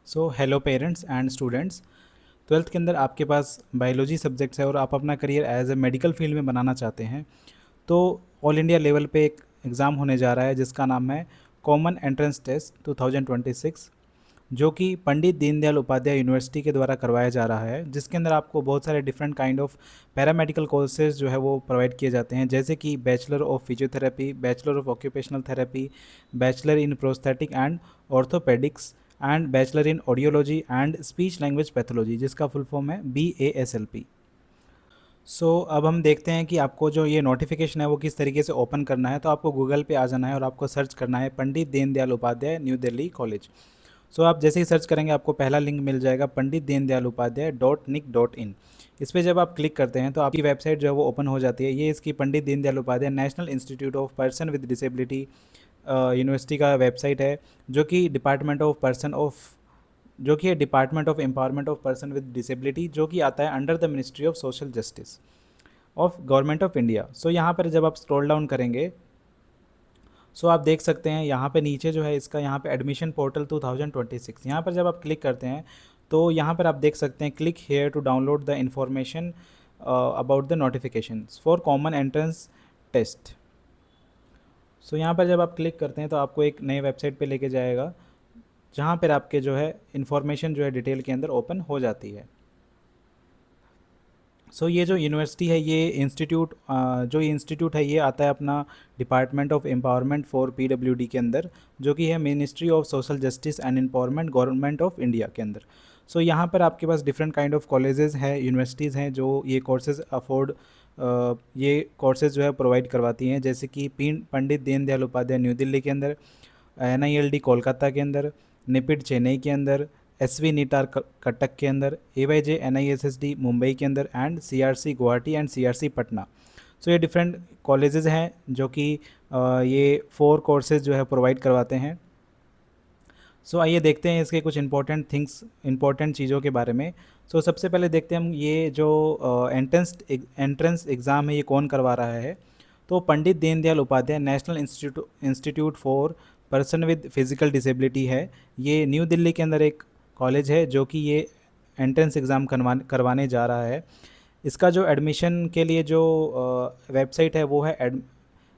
So hello parents and students. Twelfth के अंदर आपके पास बायोलॉजी सब्जेक्ट्स है और आप अपना career as a medical field में बनाना चाहते हैं, तो ऑल इंडिया लेवल पे एक एग्ज़ाम होने जा रहा है जिसका नाम है कॉमन एंट्रेंस टेस्ट 2026, जो कि पंडित दीनदयाल उपाध्याय यूनिवर्सिटी के द्वारा करवाया जा रहा है, जिसके अंदर आपको बहुत सारे different kind of paramedical courses जो है वो प्रोवाइड किए जाते हैं, जैसे कि bachelor of physiotherapy, bachelor of occupational therapy, bachelor in prosthetic and orthopaedics and bachelor in audiology and speech language pathology, जिसका फुल फॉर्म है BASLP। अब हम देखते हैं कि आपको जो ये नोटिफिकेशन है वो किस तरीके से ओपन करना है। तो आपको गूगल पे आ जाना है और आपको सर्च करना है पंडित दीनदयाल उपाध्याय न्यू दिल्ली कॉलेज। आप जैसे ही सर्च करेंगे आपको पहला लिंक मिल जाएगा पंडित दीनदयाल उपाध्याय .nic.in। इस पर जब आप क्लिक करते हैं तो आपकी वेबसाइट जो है वो ओपन हो जाती है। ये इसकी Pandit Deendayal Upadhyay national institute of person with disability university का वेबसाइट है, जो कि department of empowerment of person with disability, जो कि आता है under the ministry of social justice of government of India. यहाँ पर जब आप स्क्रॉल डाउन करेंगे आप देख सकते हैं यहाँ पे नीचे जो है इसका यहाँ पे एडमिशन पोर्टल 2026, यहाँ पर जब आप क्लिक करते हैं तो यहाँ पर आप देख सकते हैं click here to download the information about the notification for common entrance test. यहाँ पर जब आप क्लिक करते हैं तो आपको एक नए वेबसाइट पे लेके जाएगा, जहाँ पर आपके जो है इंफॉर्मेशन जो है डिटेल के अंदर ओपन हो जाती है। ये जो यूनिवर्सिटी है, ये इंस्टीट्यूट है, ये आता है अपना department of empowerment for PWD के अंदर, जो कि है ministry of social justice and empowerment government of India के अंदर। यहाँ पर आपके पास डिफरेंट काइंड ऑफ कॉलेजेस हैं, यूनिवर्सिटीज़ हैं जो ये कोर्सेज जो है प्रोवाइड करवाती हैं, जैसे कि पंडित दीनदयाल उपाध्याय न्यू दिल्ली के अंदर, NILD कोलकाता के अंदर, निपिट चेन्नई के अंदर, SV नीटार कटक के अंदर, AYJ NISSD मुंबई के अंदर and CRC Guwahati and CRC Patna. ये डिफरेंट कॉलेजेस हैं जो कि ये 4 कोर्सेज जो है प्रोवाइड करवाते हैं। आइए देखते हैं इसके कुछ इंपॉर्टेंट चीज़ों के बारे में। सबसे पहले देखते हैं हम ये जो एंट्रेंस एग्ज़ाम है ये कौन करवा रहा है। तो Pandit Deendayal Upadhyay national institute for person with physical disability है। ये न्यू दिल्ली के अंदर एक कॉलेज है जो कि ये एंट्रेंस एग्ज़ाम करवाने जा रहा है। इसका जो एडमिशन के लिए जो वेबसाइट है वो है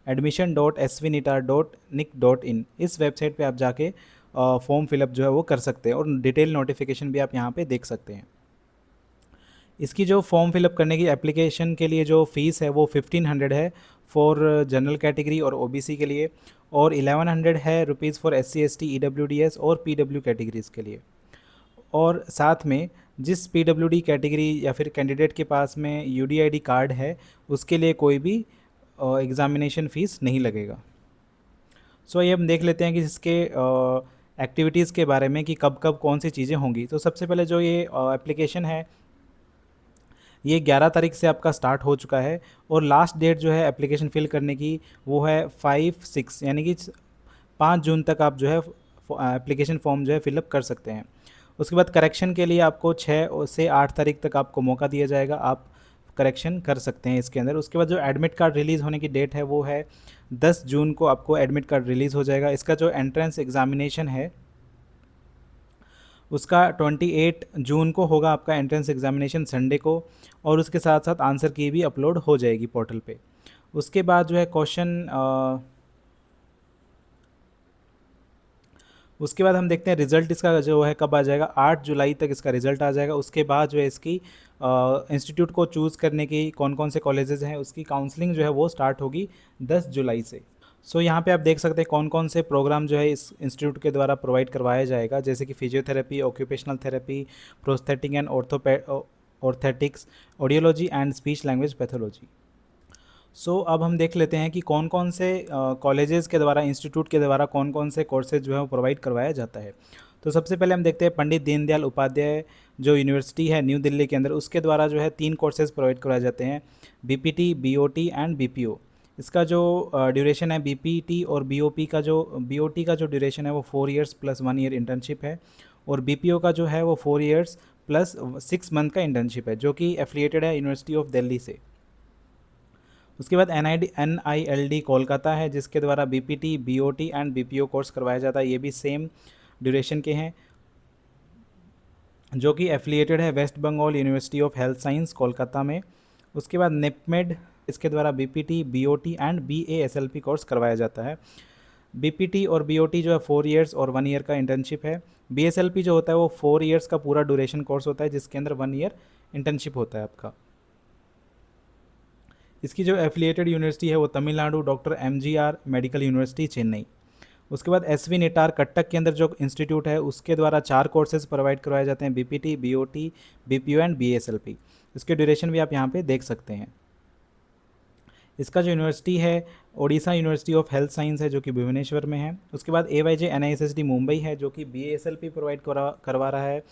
admission.svnitar.nic.in। इस वेबसाइट पे आप जाके फॉर्म फिलअप जो है वो कर सकते हैं और डिटेल नोटिफिकेशन भी आप यहाँ पे देख सकते हैं। इसकी जो फॉर्म फिलअप करने की एप्लीकेशन के लिए जो फ़ीस है वो 1500 है फॉर जनरल कैटेगरी और OBC के लिए, और 1100 है rupees for SC ST EWDS और PW कैटेगरीज़ के लिए। और साथ में जिस PWD कैटेगरी या फिर कैंडिडेट के पास में UDID कार्ड है उसके लिए कोई भी एग्ज़ामिनेशन फ़ीस नहीं लगेगा। ये हम देख लेते हैं कि इसके एक्टिविटीज़ के बारे में कि कब कब कौन सी चीज़ें होंगी। सबसे पहले जो ये एप्लीकेशन है ये 11 तारीख से आपका स्टार्ट हो चुका है, और लास्ट डेट जो है एप्लीकेशन फिल करने की वो है 5/6, यानी कि 5 जून तक आप जो है एप्लीकेशन फॉर्म जो है फिलअप कर सकते हैं। उसके बाद करेक्शन के लिए आपको 6 से 8 तारीख तक आपको मौका दिया जाएगा, आप करेक्शन कर सकते हैं इसके अंदर। उसके बाद जो एडमिट कार्ड रिलीज़ होने की डेट है वो है 10 जून को आपको एडमिट कार्ड रिलीज़ हो जाएगा। इसका जो एंट्रेंस एग्ज़ामिनेशन है उसका 28 जून को होगा आपका एंट्रेंस एग्ज़ामिनेशन संडे को, और उसके साथ साथ आंसर की भी अपलोड हो जाएगी पोर्टल पे। उसके बाद जो है उसके बाद हम देखते हैं रिज़ल्ट इसका जो है कब आ जाएगा। 8 जुलाई तक इसका रिज़ल्ट आ जाएगा। उसके बाद जो है इसकी इंस्टीट्यूट को चूज़ करने की कौन कौन से कॉलेजेस हैं उसकी काउंसलिंग जो है वो स्टार्ट होगी 10 जुलाई से। यहाँ पे आप देख सकते हैं कौन कौन से प्रोग्राम जो है इस इंस्टीट्यूट के द्वारा प्रोवाइड करवाया जाएगा, जैसे कि physiotherapy, occupational therapy, prosthetic and orthotics, audiology and speech language pathology. अब हम देख लेते हैं कि कौन कौन से कॉलेजेस के द्वारा, इंस्टीट्यूट के द्वारा कौन कौन से कोर्सेज जो है वो प्रोवाइड करवाया जाता है। सबसे पहले हम देखते हैं पंडित दीनदयाल उपाध्याय जो यूनिवर्सिटी है न्यू दिल्ली के अंदर, उसके द्वारा जो है 3 कोर्सेज प्रोवाइड करवाए जाते हैं, BPT, BOT एंड BPO। इसका जो ड्यूरेशन है BPT और BOT का जो ड्यूरेशन है वो 4 ईयर्स प्लस 1 ईयर इंटर्नशिप है, और BPO का जो है वो 4 ईयर्स प्लस 6 मंथ का इंटर्नशिप है, जो कि एफिलिएटेड है यूनिवर्सिटी ऑफ दिल्ली से। उसके बाद NILD कोलकाता है, जिसके द्वारा BPT, BOT and BPO course करवाया जाता है, ये भी सेम ड्यूरेशन के हैं। जो कि एफिलिएटेड है West Bengal university of health science Kolkata में। उसके बाद निपमेड, इसके द्वारा BPT, BOT and BASLP course करवाया जाता है। बीपीटी और बीओटी जो है 4 इयर्स और 1 ईयर का इंटर्नशिप है। बीएसएलपी जो होता है वो 4 इयर्स का पूरा ड्यूरेशन कोर्स होता है, जिसके अंदर 1 ईयर इंटर्नशिप होता है आपका। इसकी जो एफिलिएटेड यूनिवर्सिटी है वो Tamil Nadu doctor MGR medical university Chennai. उसके बाद एसवी निटार कटक के अंदर जो इंस्टीट्यूट है उसके द्वारा 4 कोर्सेज प्रोवाइड करवाए जाते हैं, बीपीटी, बीओटी, बीपीयू एंड बीएसएलपी। इसके ड्यूरेशन भी आप यहाँ पे देख सकते हैं। इसका जो यूनिवर्सिटी है Odisha university of health science है, जो कि भुवनेश्वर में है। उसके बाद AYJ NISSD मुंबई है, जो कि BASLP प्रोवाइड करवा रहा है।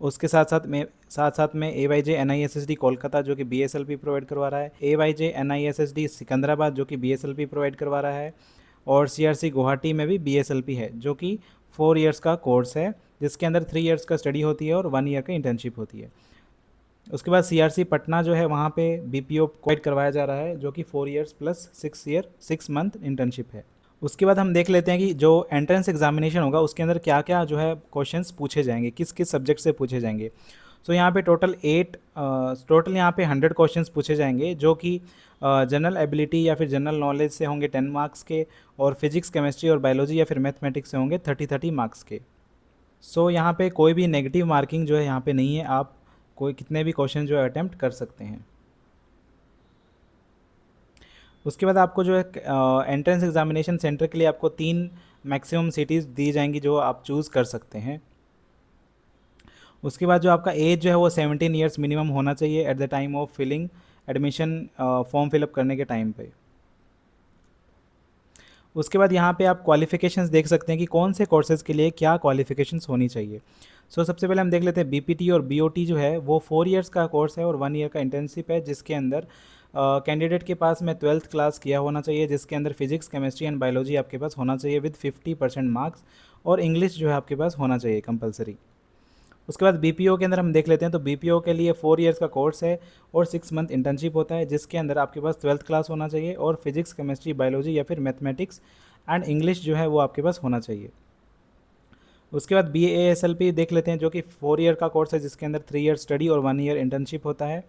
उसके साथ साथ में AYJ NISSD कोलकाता, जो कि BSLP प्रोवाइड करवा रहा है। AYJ NISSD सिकंदराबाद, जो कि BSLP प्रोवाइड करवा रहा है। और CRC गुवाहाटी में भी BSLP है, जो कि 4 इयर्स का कोर्स है, जिसके अंदर 3 इयर्स का स्टडी होती है और 1 ईयर का इंटर्नशिप होती है। उसके बाद CRC पटना जो है वहाँ पे BPO प्रोवाइड करवाया जा रहा है, जो कि 4 इयर्स प्लस 6 मंथ इंटर्नशिप है। उसके बाद हम देख लेते हैं कि जो एंट्रेंस एग्जामिनेशन होगा उसके अंदर क्या क्या जो है क्वेश्चंस पूछे जाएंगे, किस किस सब्जेक्ट से पूछे जाएंगे। सो यहाँ पे टोटल यहाँ पे 100 क्वेश्चंस पूछे जाएंगे, जो कि जनरल एबिलिटी या फिर जनरल नॉलेज से होंगे 10 मार्क्स के, और फिजिक्स, केमिस्ट्री और बायोलॉजी या फिर मैथमेटिक्स से होंगे 30 मार्क्स के। सो यहाँ पे कोई भी नेगेटिव मार्किंग जो है यहाँ पे नहीं है, आप कोई कितने भी क्वेश्चन जो है अटैम्प्ट कर सकते हैं। उसके बाद आपको जो है एंट्रेंस एग्जामिनेशन सेंटर के लिए आपको 3 मैक्सिमम सिटीज़ दी जाएंगी, जो आप चूज़ कर सकते हैं। उसके बाद जो आपका एज जो है वो 17 ईयर्स मिनिमम होना चाहिए at the time of filling admission, form fill up करने के टाइम पे। उसके बाद यहाँ पे आप क्वालिफिकेशंस देख सकते हैं कि कौन से कोर्सेज़ के लिए क्या क्वालिफिकेशंस होनी चाहिए। सबसे पहले हम देख लेते हैं बीपीटी और बीओटी जो है वो 4 इयर्स का कोर्स है और 1 ईयर का इंटर्नशिप है, जिसके अंदर कैंडिडेट के पास में 12th क्लास किया होना चाहिए, जिसके अंदर फिजिक्स, केमिस्ट्री एंड बायोलॉजी आपके पास होना चाहिए विद 50% मार्क्स, और इंग्लिश जो है आपके पास होना चाहिए कंपलसरी। उसके बाद बीपीओ के अंदर हम देख लेते हैं, तो बीपीओ के लिए 4 इयर्स का कोर्स है और 6 मंथ इंटर्नशिप होता है, जिसके अंदर आपके पास 12th क्लास होना चाहिए और फिजिक्स, केमिस्ट्री, बायोलॉजी या फिर मैथमेटिक्स एंड इंग्लिश जो है वो आपके पास होना चाहिए। उसके बाद BASLP देख लेते हैं, जो कि 4 ईयर का कोर्स है, जिसके अंदर 3 ईयर स्टडी और 1 ईयर इंटर्नशिप होता है।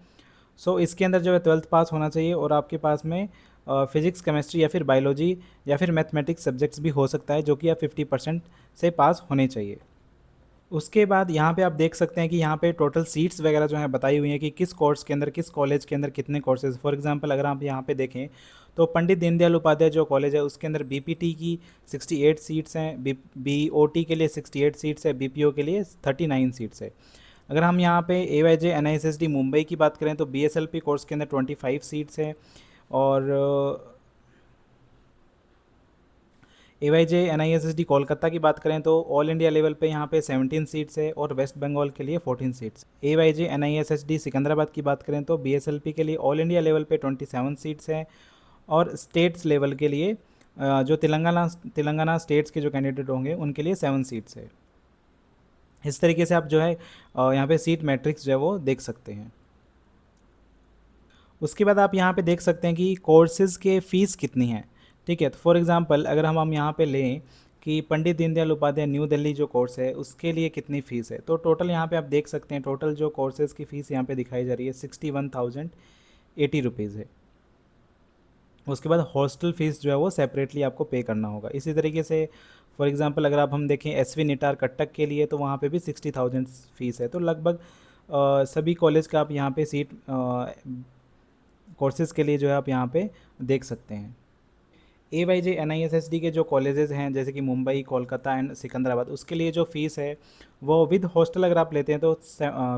इसके अंदर जो है 12th पास होना चाहिए और आपके पास में फिजिक्स, केमिस्ट्री या फिर बायोलॉजी या फिर मैथमेटिक्स सब्जेक्ट्स भी हो सकता है, जो कि आप 50% से पास होने चाहिए। उसके बाद यहाँ पे आप देख सकते हैं कि यहाँ पे टोटल सीट्स वगैरह जो है बताई हुई हैं कि किस कोर्स के अंदर, किस कॉलेज के अंदर कितने कोर्सेज। फॉर एग्जांपल अगर आप यहाँ पे देखें तो पंडित दीनदयाल उपाध्याय जो कॉलेज है उसके अंदर बीपीटी की 68 सीट्स हैं, बीओटी के लिए 68 सीट्स है, बीपीओ के लिए 39 सीट्स है। अगर हम यहाँ पे AYJ NISSD मुंबई की बात करें तो BSLP कोर्स के अंदर 25 सीट्स है, और AYJ NISSD कोलकाता की बात करें तो ऑल इंडिया लेवल पे यहाँ पे 17 सीट्स है और वेस्ट बंगाल के लिए 14 सीट्स। AYJ NISSD सिकंदराबाद की बात करें तो BSLP के लिए ऑल इंडिया लेवल पे 27 सीट्स हैं, और स्टेट्स लेवल के लिए जो तेलंगाना स्टेट्स के जो कैंडिडेट होंगे उनके लिए 7 सीट्स है। इस तरीके से आप जो है यहाँ पे सीट मैट्रिक्स जो है वो देख सकते हैं। उसके बाद आप यहाँ पे देख सकते हैं कि कोर्सेज़ के फ़ीस कितनी है। ठीक है, तो फॉर एग्जांपल अगर हम यहाँ पे लें कि पंडित दीनदयाल उपाध्याय न्यू दिल्ली जो कोर्स है उसके लिए कितनी फ़ीस है, तो टोटल यहाँ पे आप देख सकते हैं टोटल जो कोर्सेज़ की फ़ीस यहाँ पे दिखाई जा रही है 61,080 रुपीज़ है। उसके बाद हॉस्टल फ़ीस जो है वो सेपरेटली आपको पे करना होगा। इसी तरीके से फॉर एग्जांपल अगर हम देखें SV निटार कटक के लिए तो वहाँ पे भी 60,000 फ़ीस है। तो लगभग सभी कॉलेज का आप यहाँ पे सीट कोर्सेज़ के लिए जो है आप यहाँ पे देख सकते हैं। AYJ NISSD के जो कॉलेजेस हैं जैसे कि मुंबई, कोलकाता एंड सिकंदराबाद, उसके लिए जो फ़ीस है वो विद हॉस्टल अगर आप लेते हैं तो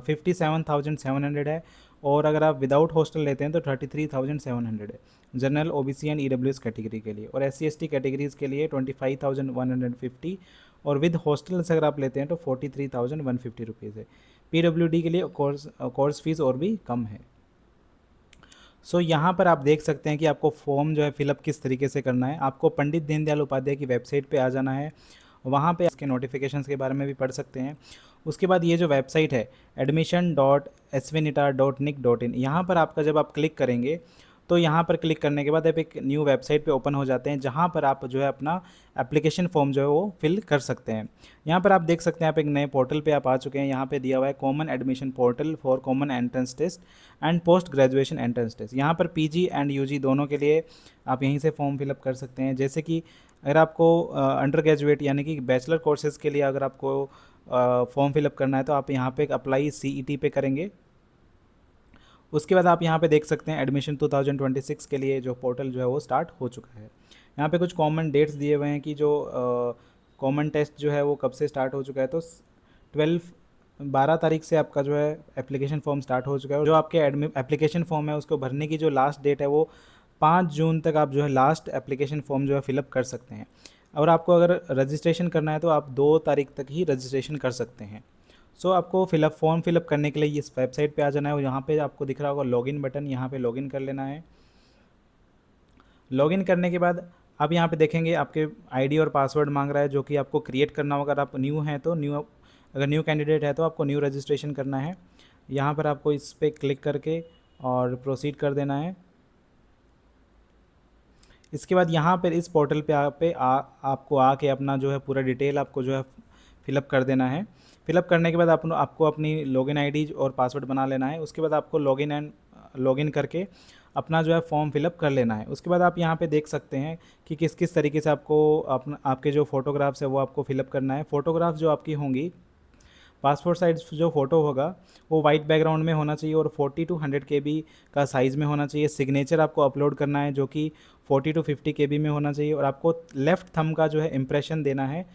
57,700 है, और अगर आप विदाउट हॉस्टल लेते हैं तो 33,700 है general, OBC and EWS category के लिए, और SC ST कैटेगरीज़ के लिए 25,150, और विद हॉस्टल से अगर आप लेते हैं तो 43,150 रुपीज़ है। PWD के लिए कोर्स फीस और भी कम है। यहाँ पर आप देख सकते हैं कि आपको फॉर्म जो है फिलअप किस तरीके से करना है। आपको पंडित दीनदयाल उपाध्याय की वेबसाइट पे आ जाना है, वहाँ पे इसके नोटिफिकेशंस के बारे में भी पढ़ सकते हैं। उसके बाद ये जो वेबसाइट है admission.svnitar.nic.in, यहाँ पर आपका जब आप क्लिक करेंगे तो यहाँ पर क्लिक करने के बाद आप एक न्यू वेबसाइट पे ओपन हो जाते हैं, जहाँ पर आप जो है अपना एप्लीकेशन फॉर्म जो है वो फिल कर सकते हैं। यहाँ पर आप देख सकते हैं आप एक नए पोर्टल पे आप आ चुके हैं। यहाँ पे दिया हुआ है common admission portal for common entrance test and post graduation entrance test. यहाँ पर पीजी एंड यूजी दोनों के लिए आप यहीं से फॉर्म फिलअप कर सकते हैं। जैसे कि अगर आपको अंडर ग्रेजुएट यानी कि बैचलर कोर्सेज़ के लिए अगर आपको फॉर्म फिलअप करना है तो आप यहाँ पे अप्लाई CET पे करेंगे। उसके बाद आप यहाँ पे देख सकते हैं एडमिशन 2026 के लिए जो पोर्टल जो है वो स्टार्ट हो चुका है। यहाँ पे कुछ कॉमन डेट्स दिए हुए हैं कि जो कॉमन टेस्ट जो है वो कब से स्टार्ट हो चुका है। तो 12 तारीख से आपका जो है एप्लीकेशन फॉर्म स्टार्ट हो चुका है। और जो आपके एप्लीकेशन फॉर्म है उसको भरने की जो लास्ट डेट है वो 5 जून तक आप जो है लास्ट एप्लीकेशन फॉर्म जो है फिलअप कर सकते हैं। और आपको अगर रजिस्ट्रेशन करना है तो आप 2 तारीख तक ही रजिस्ट्रेशन कर सकते हैं। सो आपको फॉर्म फिलअप करने के लिए इस वेबसाइट पे आ जाना है और यहाँ पे आपको दिख रहा होगा लॉगिन बटन, यहाँ पे लॉगिन कर लेना है। लॉगिन करने के बाद आप यहाँ पे देखेंगे आपके आईडी और पासवर्ड मांग रहा है जो कि आपको क्रिएट करना होगा। अगर आप न्यू हैं तो अगर न्यू कैंडिडेट है तो आपको न्यू रजिस्ट्रेशन करना है। यहाँ पर आपको इस पर क्लिक करके और प्रोसीड कर देना है। इसके बाद यहाँ पर इस पोर्टल पे आपको आके अपना जो है पूरा डिटेल आपको जो है फिलअप कर देना है। फिलअप करने के बाद आपको अपनी लॉगिन आईडी और पासवर्ड बना लेना है। उसके बाद आपको लॉगिन करके अपना जो है फॉर्म फिलअप कर लेना है। उसके बाद आप यहाँ पे देख सकते हैं कि किस किस तरीके से आपको आपके जो फ़ोटोग्राफ्स है वो आपको फिलअप करना है। फ़ोटोग्राफ जो आपकी होंगी, पासपोर्ट साइज़ जो फ़ोटो होगा वो वाइट बैकग्राउंड में होना चाहिए और 40 to 100 KB का साइज़ में होना चाहिए। सिग्नेचर आपको अपलोड करना है जो कि 40 to 50 KB में होना चाहिए। और आपको लेफ़्ट थंब का जो है इम्प्रेशन देना है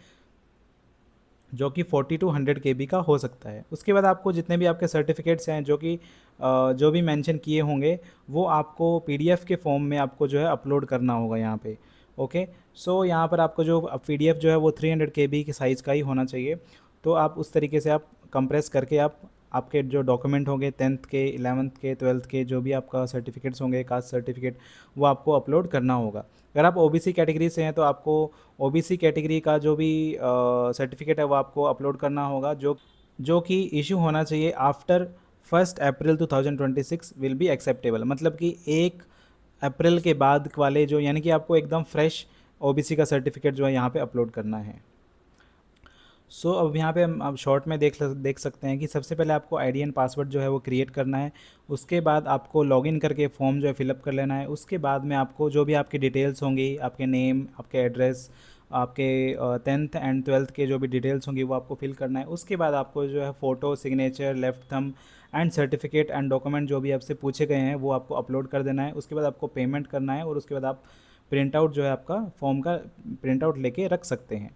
जो कि 40 to 100 KB का हो सकता है। उसके बाद आपको जितने भी आपके सर्टिफिकेट्स हैं जो भी मेंशन किए होंगे वो आपको PDF के फॉर्म में आपको जो है अपलोड करना होगा यहाँ पे। ओके, सो यहाँ पर आपको जो PDF जो है वो 300 KB के साइज़ का ही होना चाहिए। तो आप उस तरीके से आप कंप्रेस करके आपके जो डॉक्यूमेंट होंगे 10th के, 11th के, 12th के जो भी आपका सर्टिफिकेट्स होंगे, कास्ट सर्टिफिकेट, वो आपको अपलोड करना होगा। अगर आप OBC कैटेगरी से हैं तो आपको OBC कैटेगरी का जो भी सर्टिफिकेट है वो आपको अपलोड करना होगा जो कि इशू होना चाहिए after 1 April 2026 will be acceptable. मतलब कि 1 अप्रैल के बाद वाले जो यानी कि आपको एकदम फ्रेश OBC का सर्टिफिकेट जो है यहाँ पे अपलोड करना है। सो अब यहाँ पे हम अब शॉर्ट में देख सकते हैं कि सबसे पहले आपको आईडी एंड पासवर्ड जो है वो क्रिएट करना है। उसके बाद आपको लॉगिन करके फॉर्म जो है फिलअप कर लेना है। उसके बाद में आपको जो भी आपकी डिटेल्स होंगी, आपके नेम, आपके एड्रेस, आपके 10th एंड 12th के जो भी डिटेल्स होंगी वो आपको फिल करना है। उसके बाद आपको जो है photo, signature, left thumb and certificate and document जो भी आपसे पूछे गए हैं वो आपको अपलोड कर देना है। उसके बाद आपको पेमेंट करना है और उसके बाद आप प्रिंट आउट जो है आपका फॉर्म का प्रिंट आउट लेके रख सकते हैं।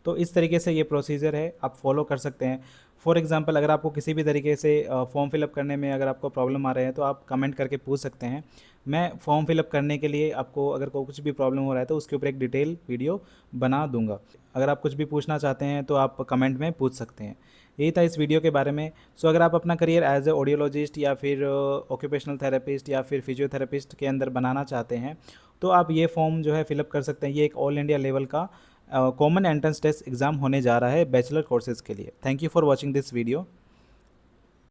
तो इस तरीके से ये प्रोसीजर है, आप फॉलो कर सकते हैं। फॉर एग्जांपल अगर आपको किसी भी तरीके से फॉर्म फिलअप करने में अगर आपको प्रॉब्लम आ रहे हैं तो आप कमेंट करके पूछ सकते हैं। मैं फॉर्म फिलअप करने के लिए आपको अगर कुछ भी प्रॉब्लम हो रहा है तो उसके ऊपर एक डिटेल वीडियो बना दूंगा। अगर आप कुछ भी पूछना चाहते हैं तो आप कमेंट में पूछ सकते हैं। यही था इस वीडियो के बारे में। सो अगर आप अपना करियर एज ए ऑडियोलॉजिस्ट या फिर ऑक्यूपेशनल थेरेपिस्ट या फिर फिजियोथेरेपिस्ट के अंदर बनाना चाहते हैं तो आप ये फॉर्म जो है फिलअप कर सकते हैं। ये एक ऑल इंडिया लेवल का कॉमन एंट्रेंस टेस्ट एग्ज़ाम होने जा रहा है बैचलर कोर्सेज़ के लिए। Thank you for watching this video.